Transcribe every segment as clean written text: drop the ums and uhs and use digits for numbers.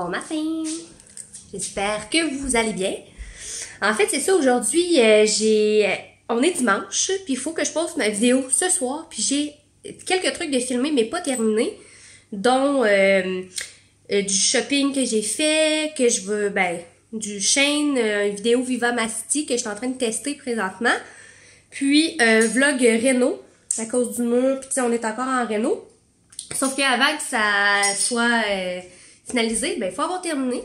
Bon matin! J'espère que vous allez bien. En fait, c'est ça, aujourd'hui, on est dimanche, puis il faut que je poste ma vidéo ce soir, puis j'ai quelques trucs de filmer, mais pas terminés, dont du shopping que j'ai fait, que je veux, du chaîne vidéo Viva Ma City que je suis en train de tester présentement, puis vlog réno, à cause du mur, puis on est encore en réno. Sauf qu'avant que ça soit finalisé, il faut avoir terminé.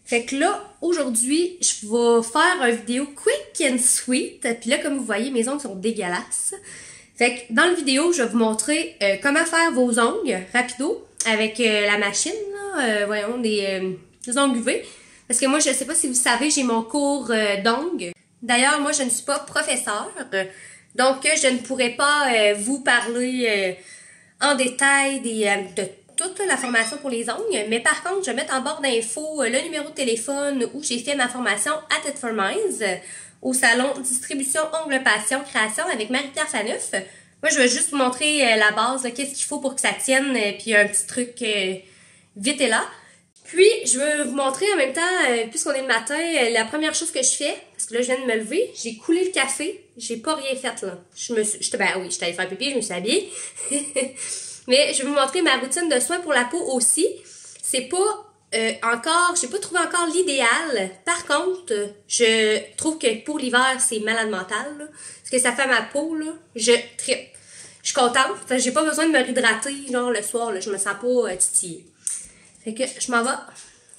Fait que là, aujourd'hui, je vais faire une vidéo quick and sweet. Puis là, comme vous voyez, mes ongles sont dégueulasses. Fait que dans la vidéo, je vais vous montrer comment faire vos ongles rapido avec la machine, là, voyons, des ongles UV. Parce que moi, je sais pas si vous savez, j'ai mon cours d'ongles. D'ailleurs, moi, je ne suis pas professeure. Donc, je ne pourrais pas vous parler en détail de toute la formation pour les ongles. Mais par contre, je vais mettre en barre d'infos le numéro de téléphone où j'ai fait ma formation à It for Minds au salon Distribution Ongles Passion Création avec Marie-Pierre Saneuf. Moi, je vais juste vous montrer la base, qu'est-ce qu'il faut pour que ça tienne, puis un petit truc vite et là. Puis, je vais vous montrer en même temps, puisqu'on est le matin, la première chose que je fais, parce que là, je viens de me lever, j'ai coulé le café, j'ai pas rien fait, là. J'étais allée faire pipi, je me suis habillée. Mais je vais vous montrer ma routine de soins pour la peau aussi. C'est pas j'ai pas trouvé encore l'idéal. Par contre, je trouve que pour l'hiver, c'est malade mental, là. Ce que ça fait à ma peau, là, je trippe. Je suis contente, j'ai pas besoin de me réhydrater, genre, le soir, là, je me sens pas titillée. Fait que je m'en vais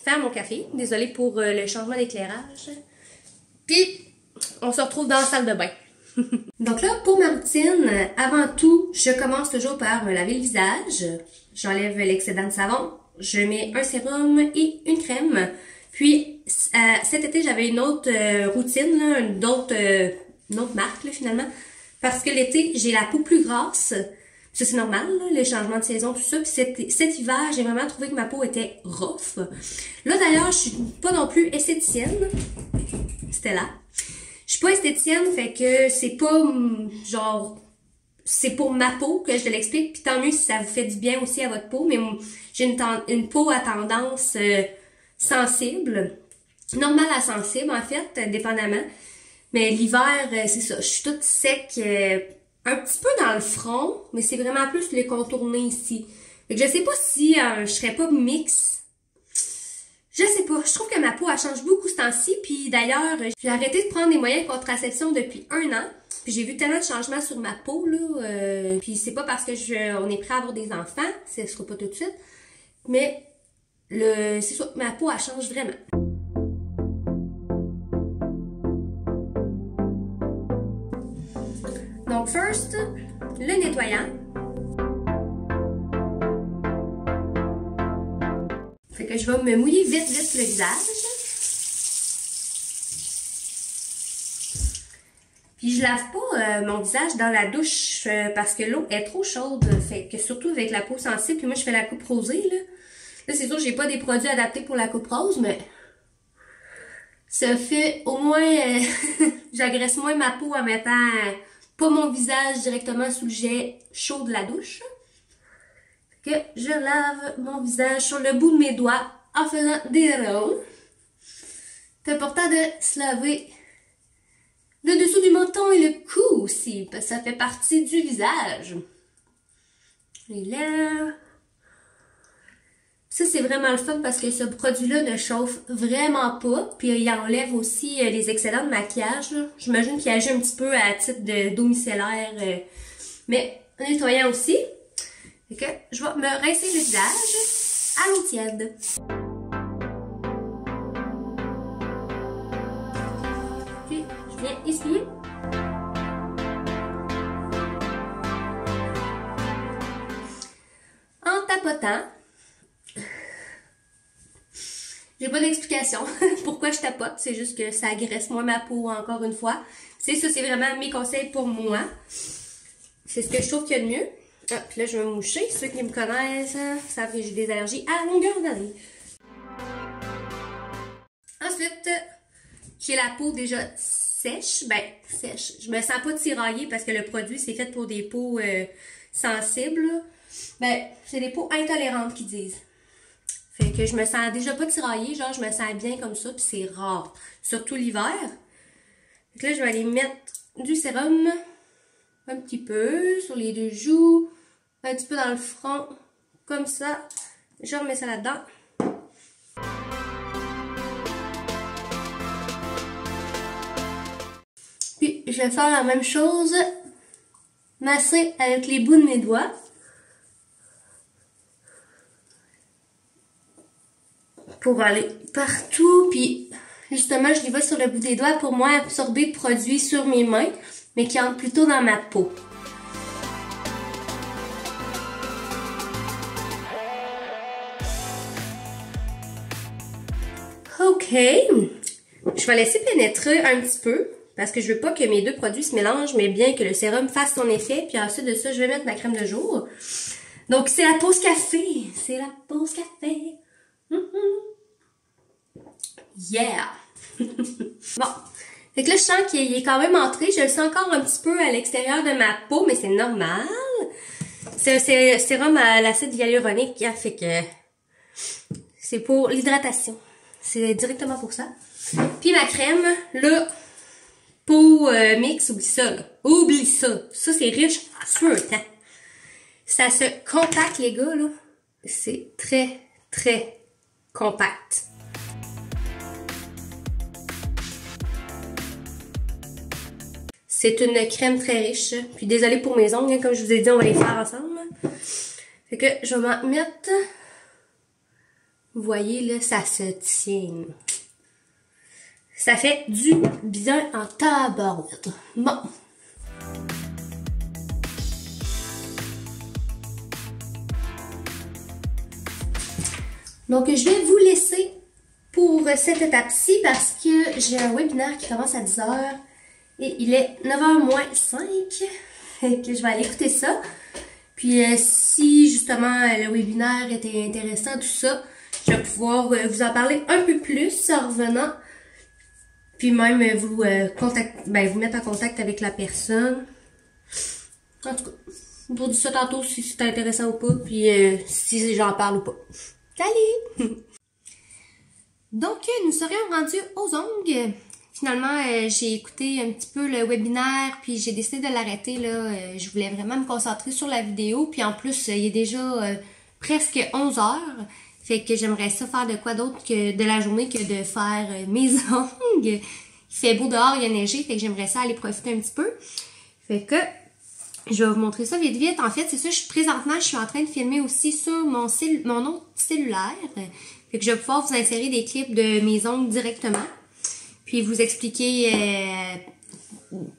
faire mon café. Désolée pour le changement d'éclairage. Puis, on se retrouve dans la salle de bain. Donc là, pour ma routine, avant tout, je commence toujours par me laver le visage. J'enlève l'excédent de savon. Je mets un sérum et une crème. Puis, cet été, j'avais une autre routine, là, une autre marque, là, finalement. Parce que l'été, j'ai la peau plus grasse. Ça, c'est normal, là, les changements de saison, tout ça. Puis cet hiver, j'ai vraiment trouvé que ma peau était rough. Là, d'ailleurs, je suis pas non plus esthéticienne. C'était là. Je suis pas esthéticienne, fait que c'est pas, genre, c'est pour ma peau que je l'explique. Puis tant mieux si ça vous fait du bien aussi à votre peau. Mais j'ai une peau à tendance sensible. Normale à sensible, en fait, dépendamment. Mais l'hiver, c'est ça. Je suis toute sec. Un petit peu dans le front, mais c'est vraiment plus les contourner ici. Fait que je sais pas si je serais pas mix. Je sais pas. Je trouve que ma peau, elle change beaucoup ce temps-ci. Puis d'ailleurs, j'ai arrêté de prendre des moyens de contraception depuis 1 an. Puis j'ai vu tellement de changements sur ma peau, là. Puis c'est pas parce que on est prêt à avoir des enfants. Ce sera pas tout de suite. Mais c'est ça. Ma peau, elle change vraiment. Donc, first, le nettoyant. Fait que je vais me mouiller vite le visage. Puis je lave pas mon visage dans la douche parce que l'eau est trop chaude. Fait que surtout avec la peau sensible, puis moi je fais la coupe rosée, là. Là, c'est sûr, j'ai pas des produits adaptés pour la coupe rose, mais ça fait au moins... j'agresse moins ma peau en mettant... pas mon visage directement sous le jet chaud de la douche. Que je lave mon visage sur le bout de mes doigts en faisant des ronds. C'est important de se laver le dessous du menton et le cou aussi, parce que ça fait partie du visage. Et là... Ça, c'est vraiment le fun parce que ce produit-là ne chauffe vraiment pas. Puis il enlève aussi les excédents de maquillage. J'imagine qu'il agit un petit peu à titre d'eau micellaire, mais nettoyant aussi. Fait que je vais me rincer le visage à l'eau tiède. Puis je viens essuyer. En tapotant. J'ai pas d'explication pourquoi je tapote, c'est juste que ça agresse moins ma peau encore une fois. C'est ça, c'est vraiment mes conseils pour moi. C'est ce que je trouve qu'il y a de mieux. Ah, puis là, je vais me moucher. Ceux qui me connaissent savent que j'ai des allergies à longueur d'année. Ensuite, j'ai la peau déjà sèche. Sèche. Je me sens pas tiraillée parce que le produit, c'est fait pour des peaux sensibles. C'est des peaux intolérantes qu'ils disent. Fait que je me sens déjà pas tiraillée, genre je me sens bien comme ça, puis c'est rare. Surtout l'hiver. Fait que là, je vais aller mettre du sérum un petit peu sur les deux joues, un petit peu dans le front, comme ça. Je remets ça là-dedans. Puis je vais faire la même chose, masser avec les bouts de mes doigts. Pour aller partout, puis justement, je les vois sur le bout des doigts pour moi absorber le produit sur mes mains, mais qui entre plutôt dans ma peau. Ok, je vais laisser pénétrer un petit peu, parce que je veux pas que mes deux produits se mélangent, mais bien que le sérum fasse son effet, puis ensuite de ça, je vais mettre ma crème de jour. Donc, c'est la pause café, c'est la pause café. Yeah! Bon. Fait que là, je sens qu'il est quand même entré. Je le sens encore un petit peu à l'extérieur de ma peau, mais c'est normal. C'est un sérum à l'acide hyaluronique, hein, fait que c'est pour l'hydratation. C'est directement pour ça. Puis ma crème, là, peau mix, oublie ça, là. Oublie ça. Ça, c'est riche sur le temps. Ça se compacte, les gars, là. C'est très, très compact. C'est une crème très riche. Puis désolée pour mes ongles, hein, comme je vous ai dit, on va les faire ensemble. Fait que je vais m'en mettre. Vous voyez, là, ça se tient. Ça fait du bien en tabarouette. Bon. Donc, je vais vous laisser pour cette étape-ci parce que j'ai un webinaire qui commence à 10h. Et il est 9h moins 5, fait que je vais aller écouter ça. Puis si justement le webinaire était intéressant, tout ça, je vais pouvoir vous en parler un peu plus en revenant. Puis même vous vous mettre en contact avec la personne. En tout cas, je vous dis ça tantôt si c'est intéressant ou pas, puis si j'en parle ou pas. Salut! Donc, nous serions rendus aux ongles. Finalement, j'ai écouté un petit peu le webinaire, puis j'ai décidé de l'arrêter, là. Je voulais vraiment me concentrer sur la vidéo, puis en plus, il est déjà presque 11 heures. Fait que j'aimerais ça faire de quoi d'autre que de la journée que de faire mes ongles. Il fait beau dehors, il a neigé, fait que j'aimerais ça aller profiter un petit peu. Fait que je vais vous montrer ça vite vite. En fait, c'est ça, présentement, je suis en train de filmer aussi sur mon autre cellulaire. Fait que je vais pouvoir vous insérer des clips de mes ongles directement. Puis vous expliquer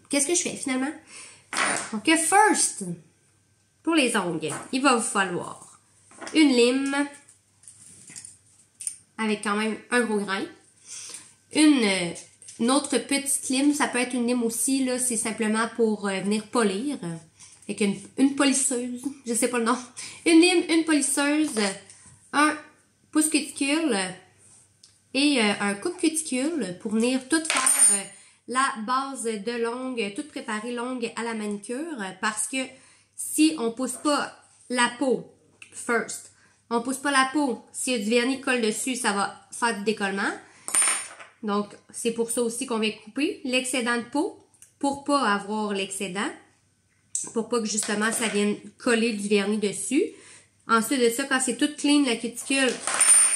qu'est-ce que je fais finalement. Donc first, pour les ongles, il va vous falloir une lime avec quand même un gros grain. Une autre petite lime, ça peut être une lime aussi, là, c'est simplement pour venir polir. Avec une polisseuse, je sais pas le nom. Une lime, une polisseuse, un pouce cuticule et un coupe cuticule pour venir tout faire la base de l'ongle, tout préparer l'ongle à la manicure parce que si on pousse pas la peau, first, on pousse pas la peau, s'il y a du vernis qui colle dessus, ça va faire du décollement. Donc, c'est pour ça aussi qu'on vient couper l'excédent de peau pour pas avoir l'excédent, pour pas que justement ça vienne coller du vernis dessus. Ensuite de ça, quand c'est tout clean la cuticule,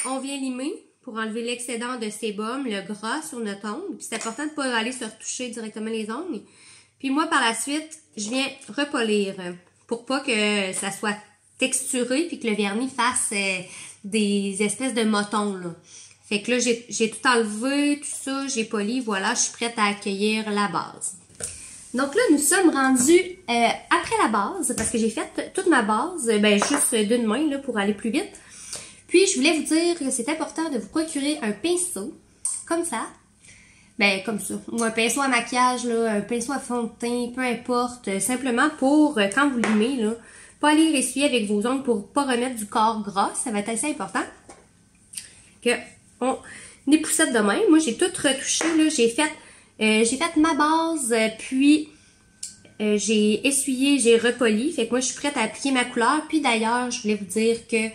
on vient limer pour enlever l'excédent de sébum, le gras sur notre ongle. Puis c'est important de ne pas aller se retoucher directement les ongles. Puis moi, par la suite, je viens repolir pour pas que ça soit texturé puis que le vernis fasse des espèces de motons, là. Fait que là, j'ai tout enlevé, tout ça, j'ai poli, voilà, je suis prête à accueillir la base. Donc là, nous sommes rendus après la base, parce que j'ai fait toute ma base, juste d'une main, là, pour aller plus vite. Puis, je voulais vous dire que c'est important de vous procurer un pinceau, comme ça. Comme ça. Ou un pinceau à maquillage, là, un pinceau à fond de teint, peu importe. Simplement pour, quand vous limez, là, pas aller essuyer avec vos ongles pour pas remettre du corps gras. Ça va être assez important. Que on époussette de même. Moi, j'ai tout retouché, là. J'ai fait ma base, puis j'ai essuyé, j'ai repoli. Fait que moi, je suis prête à appliquer ma couleur. Puis d'ailleurs, je voulais vous dire que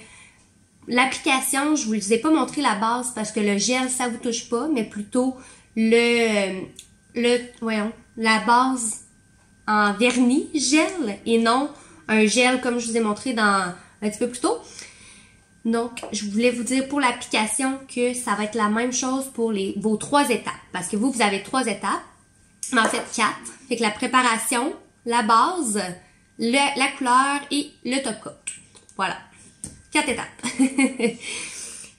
l'application, je vous ai pas montré la base parce que le gel, ça vous touche pas, mais plutôt voyons, la base en vernis gel et non un gel comme je vous ai montré un petit peu plus tôt. Donc, je voulais vous dire pour l'application que ça va être la même chose pour vos 3 étapes. Parce que vous avez 3 étapes, mais en fait 4. Fait que la préparation, la base, la couleur et le top coat. Voilà. 4 étapes.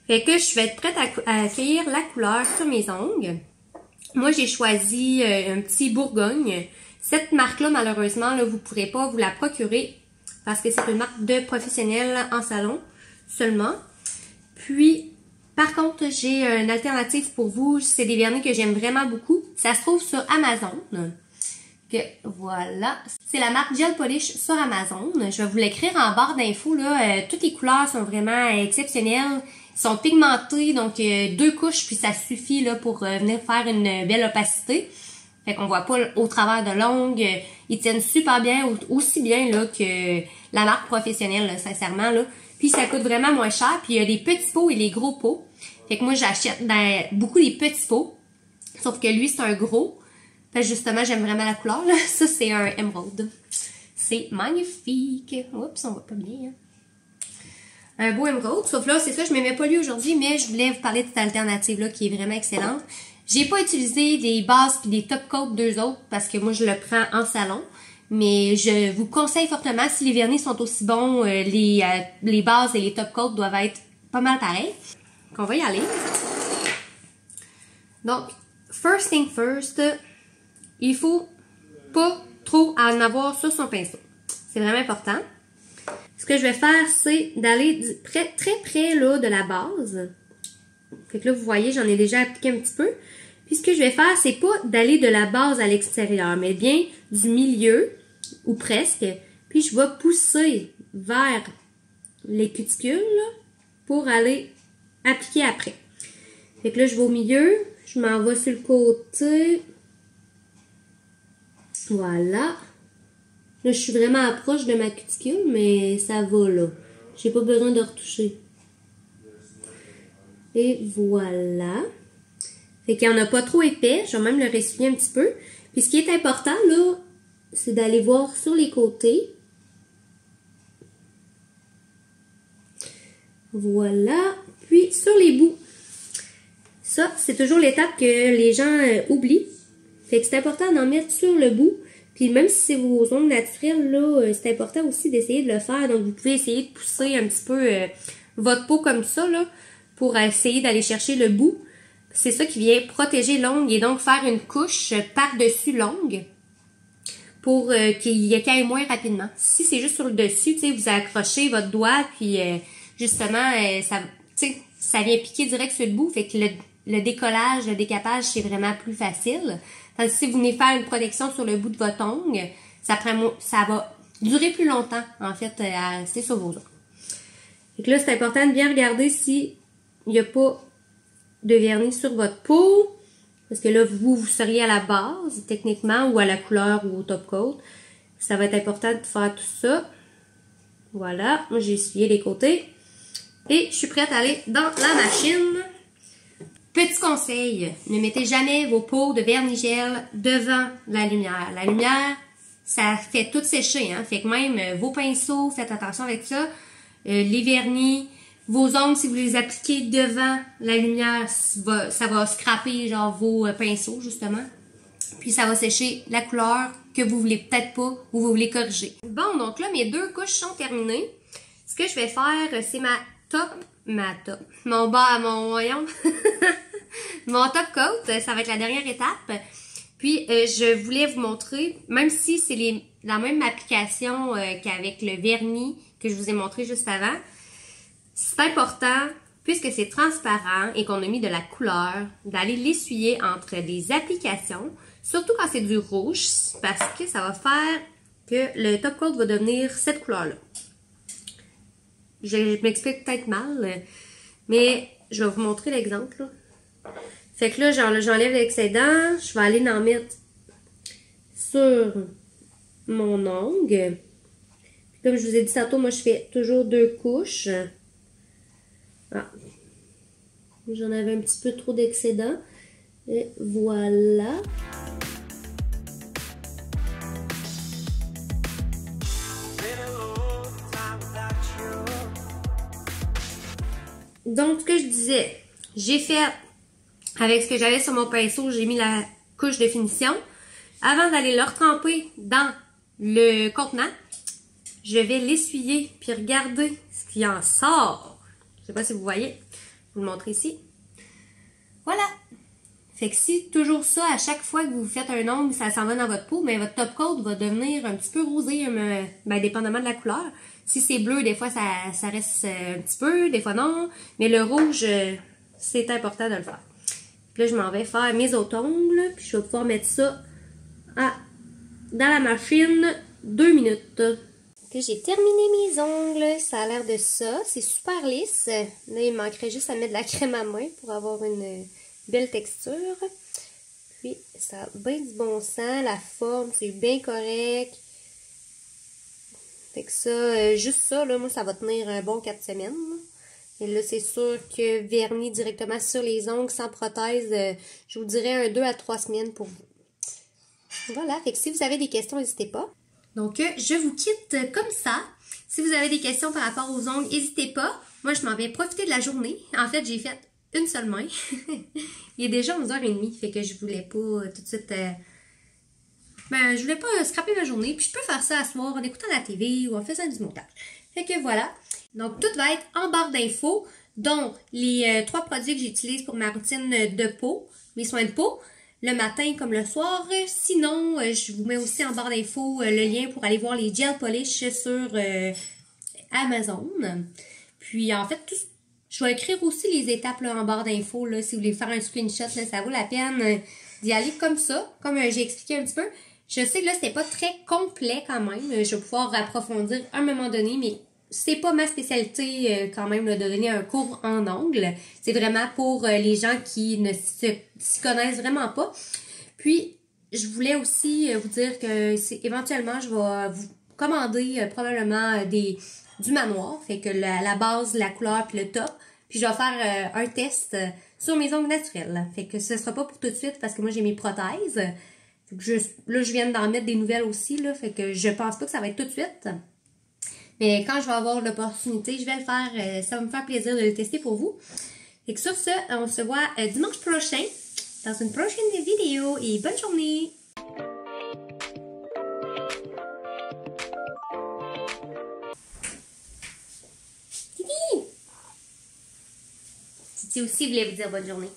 Fait que je vais être prête à accueillir la couleur sur mes ongles. Moi, j'ai choisi un petit Bourgogne. Cette marque-là, malheureusement, là, vous ne pourrez pas vous la procurer parce que c'est une marque de professionnels en salon seulement. Puis, par contre, j'ai une alternative pour vous. C'est des vernis que j'aime vraiment beaucoup. Ça se trouve sur Amazon. Que, voilà. C'est la marque Gel Polish sur Amazon. Je vais vous l'écrire en barre d'infos. Toutes les couleurs sont vraiment exceptionnelles. Ils sont pigmentés, donc 2 couches, puis ça suffit là, pour venir faire une belle opacité. Fait qu'on voit pas au travers de l'ongle. Ils tiennent super bien, aussi bien là, que la marque professionnelle, là, sincèrement. Là. Puis ça coûte vraiment moins cher. Puis il y a des petits pots et des gros pots. Fait que moi, j'achète beaucoup des petits pots. Sauf que lui, c'est un gros. Fait que justement, j'aime vraiment la couleur. Là. Ça, c'est un émeraude. C'est magnifique. Oups, on voit pas bien. Hein. Un beau émeraude. Sauf là, c'est ça, je ne m'aimais pas lui aujourd'hui, mais je voulais vous parler de cette alternative-là qui est vraiment excellente. J'ai pas utilisé des bases et des top coats d'eux autres parce que moi, je le prends en salon. Mais je vous conseille fortement, si les vernis sont aussi bons, les bases et les top coats doivent être pas mal pareils. Donc, on va y aller. Donc, first thing first, il faut pas trop en avoir sur son pinceau. C'est vraiment important. Ce que je vais faire, c'est d'aller très près là, de la base. Fait que là, vous voyez, j'en ai déjà appliqué un petit peu. Puis ce que je vais faire, c'est pas d'aller de la base à l'extérieur, mais bien du milieu, ou presque. Puis je vais pousser vers les cuticules là, pour aller appliquer après. Fait que là, je vais au milieu, je m'en vais sur le côté. Voilà. Là, je suis vraiment proche de ma cuticule, mais ça va là. J'ai pas besoin de retoucher. Et voilà. Fait qu'il n'y en a pas trop épais. Je vais même le ressuyer un petit peu. Puis ce qui est important, là, c'est d'aller voir sur les côtés. Voilà. Puis sur les bouts. Ça, c'est toujours l'étape que les gens oublient. Fait que c'est important d'en mettre sur le bout. Puis même si c'est vos ongles naturels, là, c'est important aussi d'essayer de le faire. Donc vous pouvez essayer de pousser un petit peu votre peau comme ça, là, pour essayer d'aller chercher le bout. C'est ça qui vient protéger l'ongle et donc faire une couche par-dessus l'ongle pour qu'il écaille moins rapidement. Si c'est juste sur le dessus, tu sais, vous accrochez votre doigt, puis justement, ça vient piquer direct sur le bout, fait que le décollage, le décapage, c'est vraiment plus facile. Tandis que si vous venez faire une protection sur le bout de votre ongle, ça va durer plus longtemps, en fait, à rester sur vos ongles. Fait que là, c'est important de bien regarder s'il n'y a pas de vernis sur votre peau. Parce que là, vous seriez à la base, techniquement, ou à la couleur ou au top coat. Ça va être important de faire tout ça. Voilà. Moi, j'ai essuyé les côtés. Et je suis prête à aller dans la machine. Petit conseil, ne mettez jamais vos pots de vernis gel devant la lumière. La lumière, ça fait tout sécher. Hein? Fait que même vos pinceaux, faites attention avec ça. Les vernis, vos ongles, si vous les appliquez devant la lumière, ça va scraper genre vos pinceaux, justement. Puis ça va sécher la couleur que vous voulez peut-être pas ou vous voulez corriger. Bon, donc là, mes 2 couches sont terminées. Ce que je vais faire, c'est mon top coat, ça va être la dernière étape. Puis, je voulais vous montrer, même si c'est la même application qu'avec le vernis que je vous ai montré juste avant, c'est important, puisque c'est transparent et qu'on a mis de la couleur, d'aller l'essuyer entre les applications, surtout quand c'est du rouge, parce que ça va faire que le top coat va devenir cette couleur-là. Je m'explique peut-être mal, mais je vais vous montrer l'exemple. Fait que là, j'enlève l'excédent, je vais aller en mettre sur mon ongle. Comme je vous ai dit tantôt, moi je fais toujours 2 couches. Ah, j'en avais un petit peu trop d'excédent. Et voilà. Donc, ce que je disais, j'ai fait, avec ce que j'avais sur mon pinceau, j'ai mis la couche de finition. Avant d'aller le retremper dans le contenant, je vais l'essuyer, puis regarder ce qui en sort. Je sais pas si vous voyez. Je vais vous le montrer ici. Voilà. Fait que si toujours ça, à chaque fois que vous faites un ongle, ça s'en va dans votre peau, mais votre top coat va devenir un petit peu rosé, ben, dépendamment de la couleur. Si c'est bleu, des fois, ça reste un petit peu, des fois non. Mais le rouge, c'est important de le faire. Puis là, je m'en vais faire mes autres ongles, puis je vais pouvoir mettre ça dans la machine 2 minutes. Puis j'ai terminé mes ongles, ça a l'air de ça, c'est super lisse. Là, il manquerait juste à mettre de la crème à main pour avoir une belle texture. Puis ça a bien du bon sens, la forme, c'est bien correct. Fait que ça, juste ça, là, moi, ça va tenir un bon 4 semaines. Et là, c'est sûr que vernis directement sur les ongles, sans prothèse, je vous dirais un 2 à 3 semaines pour vous. Voilà, fait que si vous avez des questions, n'hésitez pas. Donc, je vous quitte comme ça. Si vous avez des questions par rapport aux ongles, n'hésitez pas. Moi, je m'en vais profiter de la journée. En fait, j'ai fait une seule main. Il est déjà 11h30, fait que je voulais pas tout de suite... je voulais pas scraper ma journée. Puis je peux faire ça à soir en écoutant la TV ou en faisant du montage. Fait que voilà. Donc, tout va être en barre d'infos, dont les 3 produits que j'utilise pour ma routine de peau, mes soins de peau, le matin comme le soir. Sinon, je vous mets aussi en barre d'infos le lien pour aller voir les gel polish sur Amazon. Puis, en fait, je vais écrire aussi les étapes là, en barre d'infos. Là, si vous voulez faire un screenshot, là, ça vaut la peine d'y aller comme ça, comme j'ai expliqué un petit peu. Je sais que là, c'était pas très complet quand même. Je vais pouvoir approfondir à un moment donné, mais c'est pas ma spécialité quand même là, de donner un cours en ongles. C'est vraiment pour les gens qui ne s'y connaissent vraiment pas. Puis, je voulais aussi vous dire que éventuellement, je vais vous commander probablement du manoir. Fait que la base, la couleur puis le top. Puis, je vais faire un test sur mes ongles naturels. Fait que ce sera pas pour tout de suite parce que moi, j'ai mes prothèses. Là, je viens d'en mettre des nouvelles aussi. Là, fait que je pense pas que ça va être tout de suite. Mais quand je vais avoir l'opportunité, je vais le faire. Ça va me faire plaisir de le tester pour vous. Et que sur ce, on se voit dimanche prochain dans une prochaine vidéo. Et bonne journée! Titi! Titi aussi voulait vous dire bonne journée.